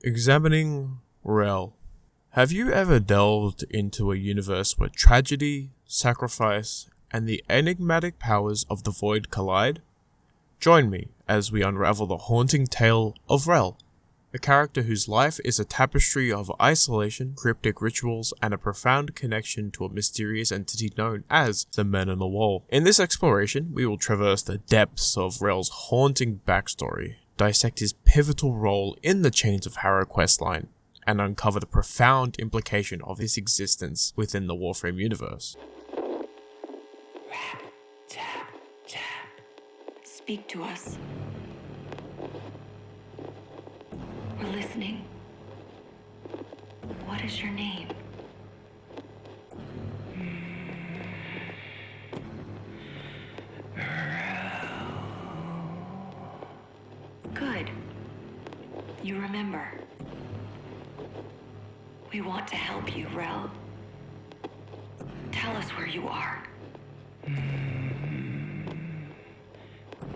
Examining Rell. Have you ever delved into a universe where tragedy, sacrifice, and the enigmatic powers of the void collide? Join me as we unravel the haunting tale of Rell, a character whose life is a tapestry of isolation, cryptic rituals, and a profound connection to a mysterious entity known as the Man in the Wall. In this exploration, we will traverse the depths of Rell's haunting backstory, dissect his pivotal role in the Chains of Harrow questline, and uncover the profound implication of his existence within the Warframe universe. Rap, tap, tap. Speak to us. We're listening. What is your name? Good. You remember. We want to help you, Rell. Tell us where you are.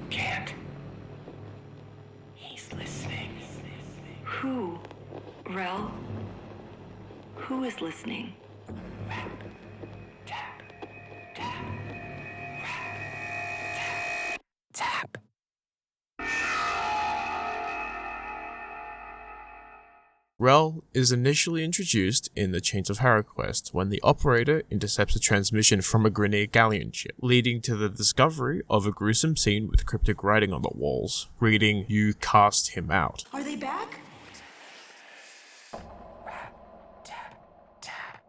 Can't. He's listening. Who? Rell? Who is listening? Rap, tap, tap. Rap, tap, tap. Rell is initially introduced in the Chains of Harrow quest when the operator intercepts a transmission from a Grineer galleon ship, leading to the discovery of a gruesome scene with cryptic writing on the walls, reading, "You cast him out." Are they back? Rap, tap, tap.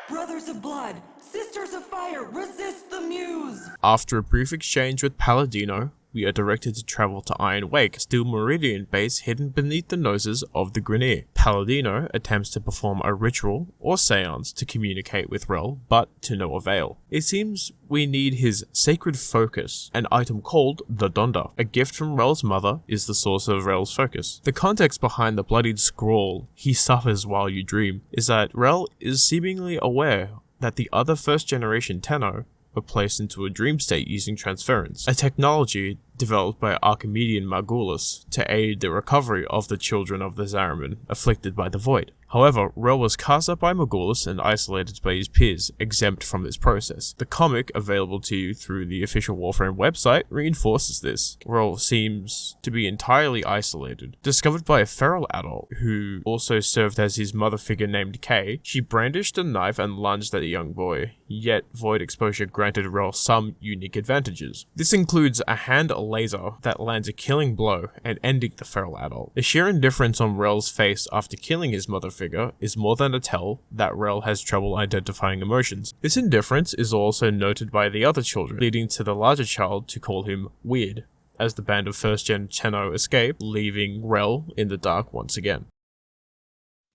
Brothers of blood, sisters of fire, resist the muse! After a brief exchange with Palladino, we are directed to travel to Iron Wake, a Steel Meridian base hidden beneath the noses of the Grineer. Palladino attempts to perform a ritual or seance to communicate with Rell, but to no avail. It seems we need his sacred focus, an item called the Donda. A gift from Rell's mother is the source of Rell's focus. The context behind the bloodied scrawl, "He suffers while you dream," is that Rell is seemingly aware that the other first-generation Tenno were placed into a dream state using transference, a technology developed by Archimedean Margulis to aid the recovery of the children of the Zariman afflicted by the void. However, Rell was cast up by Margulis and isolated by his peers, exempt from this process. The comic, available to you through the official Warframe website, reinforces this. Rell seems to be entirely isolated. Discovered by a feral adult who also served as his mother figure named Kay, she brandished a knife and lunged at the young boy, yet void exposure granted Rell some unique advantages. This includes a hand laser that lands a killing blow and ending the feral adult. The sheer indifference on Rell's face after killing his mother figure is more than a tell that Rell has trouble identifying emotions. This indifference is also noted by the other children, leading to the larger child to call him weird, as the band of first-gen Tenno escape, leaving Rell in the dark once again.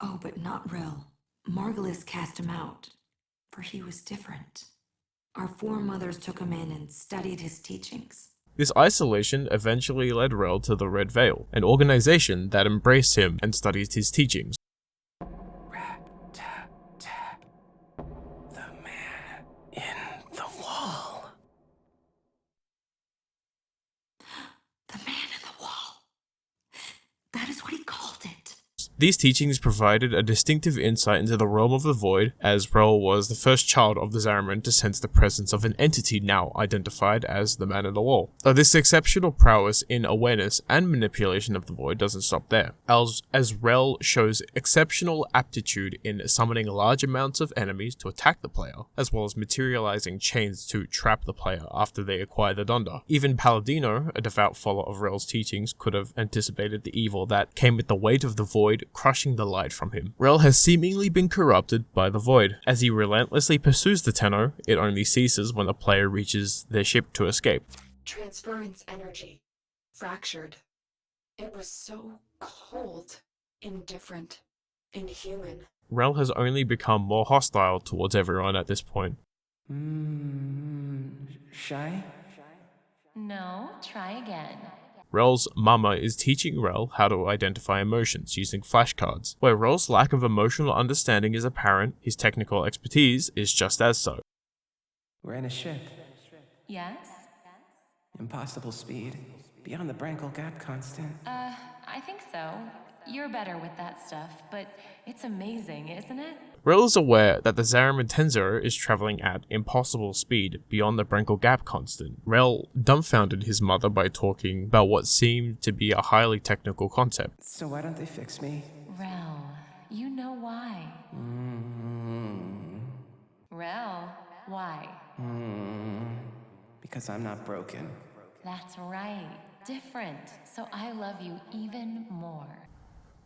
Oh, but not Rell. Margulis cast him out, for he was different. Our foremothers took him in and studied his teachings. This isolation eventually led Rell to the Red Veil, an organization that embraced him and studied his teachings. Rap, tap, tap. The man in the wall. The man in the wall. That is what he called it. These teachings provided a distinctive insight into the realm of the void, as Rell was the first child of the Zariman to sense the presence of an entity now identified as the Man in the Wall. Though this exceptional prowess in awareness and manipulation of the void doesn't stop there, as Rell shows exceptional aptitude in summoning large amounts of enemies to attack the player, as well as materializing chains to trap the player after they acquire the Donda. Even Palladino, a devout follower of Rell's teachings, could have anticipated the evil that came with the weight of the void crushing the light from him. Rell has seemingly been corrupted by the void. As he relentlessly pursues the Tenno, it only ceases when the player reaches their ship to escape. Transference energy. Fractured. It was so cold, indifferent, inhuman. Rell has only become more hostile towards everyone at this point. Shy? No, try again. Rell's mama is teaching Rell how to identify emotions using flashcards. Where Rell's lack of emotional understanding is apparent, his technical expertise is just as so. We're in a ship. Yes? Impossible speed. Beyond the Brankel Gap constant. I think so. You're better with that stuff, but it's amazing, isn't it? Rell is aware that the Zariman Tenzero is traveling at impossible speed beyond the Brenkel Gap constant. Rell dumbfounded his mother by talking about what seemed to be a highly technical concept. So why don't they fix me? Rell, you know why. Rell, why? Because I'm not broken. That's right. Different. So I love you even more.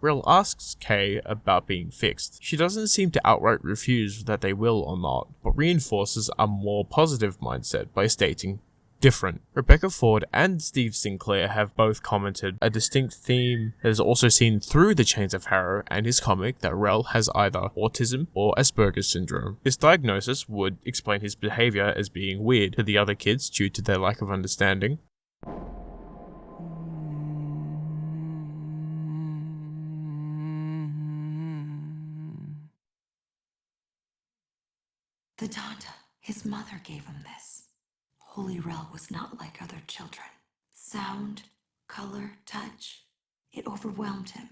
Rell asks Kay about being fixed. She doesn't seem to outright refuse that they will or not, but reinforces a more positive mindset by stating, different. Rebecca Ford and Steve Sinclair have both commented a distinct theme that is also seen through the Chains of Harrow and his comic that Rell has either autism or Asperger's syndrome. This diagnosis would explain his behavior as being weird to the other kids due to their lack of understanding. The Donda, his mother gave him this. Holy Rell was not like other children. Sound, color, touch, it overwhelmed him.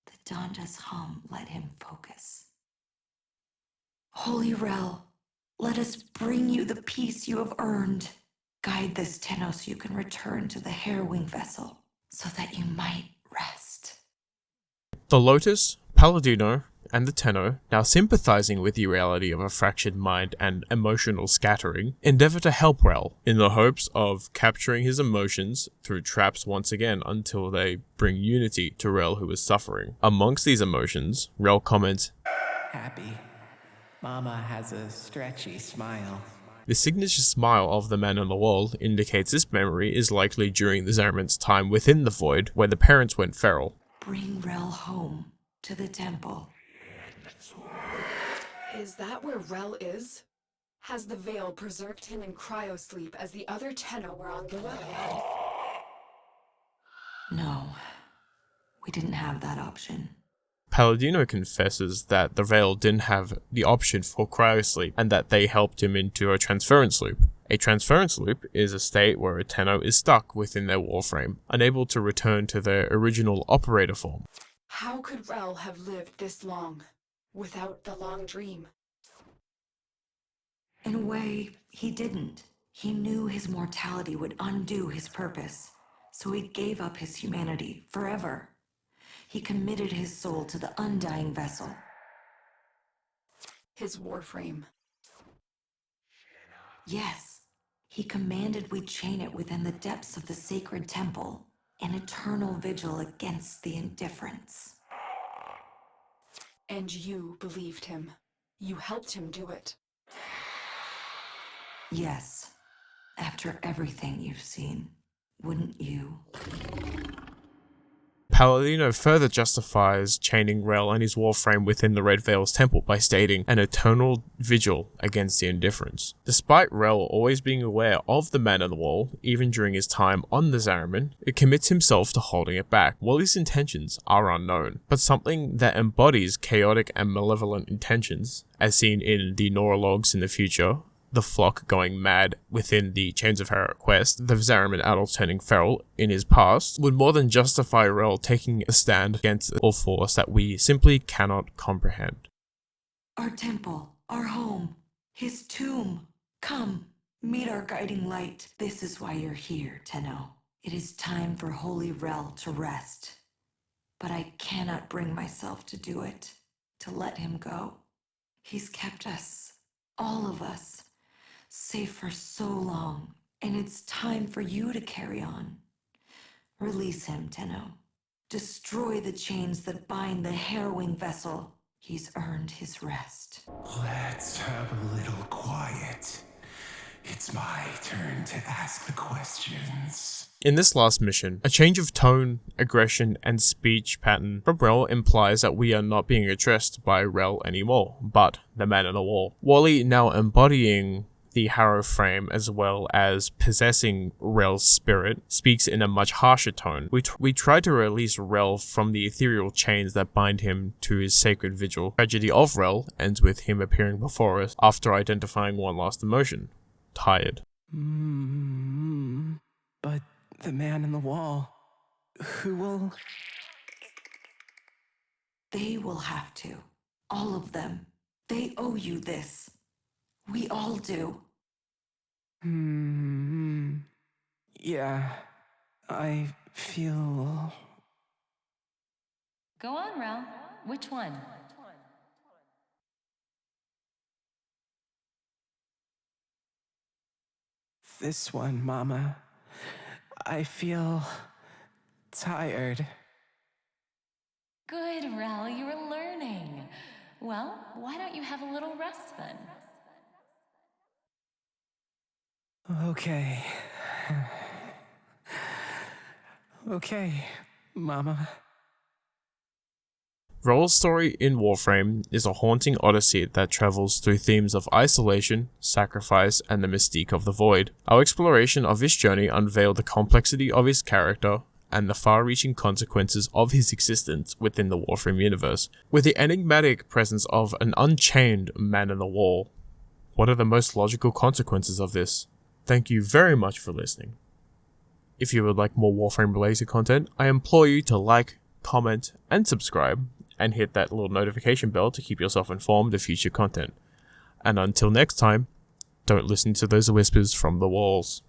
The Donda's hum let him focus. Holy Rell, let us bring you the peace you have earned. Guide this Tenno so you can return to the harrowing vessel, so that you might rest. The Lotus, Palladino, and the Tenno, now sympathizing with the reality of a fractured mind and emotional scattering, endeavor to help Rell in the hopes of capturing his emotions through traps once again until they bring unity to Rell, who is suffering. Amongst these emotions, Rell comments, Happy. Mama has a stretchy smile. the signature smile of the man on the wall indicates this memory is likely during the Zariman's time within the Void, where the parents went feral. Bring Rell home to the temple. Is that where Rell is? Has the veil preserved him in cryosleep as the other Tenno were on the way? No, we didn't have that option. Palladino confesses that the Veil didn't have the option for cryosleep and that they helped him into a transference loop. A transference loop is a state where a Tenno is stuck within their Warframe, unable to return to their original operator form. How could Rell have lived this long without the long dream? In a way, he didn't. He knew his mortality would undo his purpose, so he gave up his humanity forever. He committed his soul to the undying vessel. His Warframe. Yes, he commanded we chain it within the depths of the sacred temple, an eternal vigil against the indifference. And you believed him. You helped him do it. Yes, after everything you've seen, wouldn't you? Palladino further justifies chaining Rell and his Warframe within the Red Veil's temple by stating an eternal vigil against the indifference. Despite Rell always being aware of the man on the wall, even during his time on the Zariman, it commits himself to holding it back. Wally's intentions are unknown, but something that embodies chaotic and malevolent intentions, as seen in the Neurologs in the future, the flock going mad within the Chains of Harrow quest, the Zariman adults turning feral in his past, would more than justify Rell taking a stand against a force that we simply cannot comprehend. Our temple, our home, his tomb. Come, meet our guiding light. This is why you're here, Tenno. It is time for Holy Rell to rest. But I cannot bring myself to do it, to let him go. He's kept us, all of us, safe for so long, and it's time for you to carry on. Release him, Tenno. Destroy the chains that bind the harrowing vessel. He's earned his rest. Let's have a little quiet. It's my turn to ask the questions. In this last mission, a change of tone, aggression, and speech pattern from Rell implies that we are not being addressed by Rell anymore, but the man on the wall. Wally, now embodying the Harrow frame as well as possessing Rell's spirit, speaks in a much harsher tone. We try to release Rell from the ethereal chains that bind him to his sacred vigil. The tragedy of Rell ends with him appearing before us after identifying one last emotion: tired. But the man in the wall, who will They will have to. All of them. They owe you this. We all do. Yeah, I feel... Go on, Rell. Which one? This one, Mama. I feel... tired. Good, Rell, you were learning. Well, why don't you have a little rest then? Okay. Okay, Mama. Rell's story in Warframe is a haunting odyssey that travels through themes of isolation, sacrifice, and the mystique of the void. Our exploration of his journey unveiled the complexity of his character and the far-reaching consequences of his existence within the Warframe universe, with the enigmatic presence of an unchained man in the wall. What are the most logical consequences of this? Thank you very much for listening. If you would like more Warframe-related content, I implore you to like, comment, and subscribe, and hit that little notification bell to keep yourself informed of future content. And until next time, don't listen to those whispers from the walls.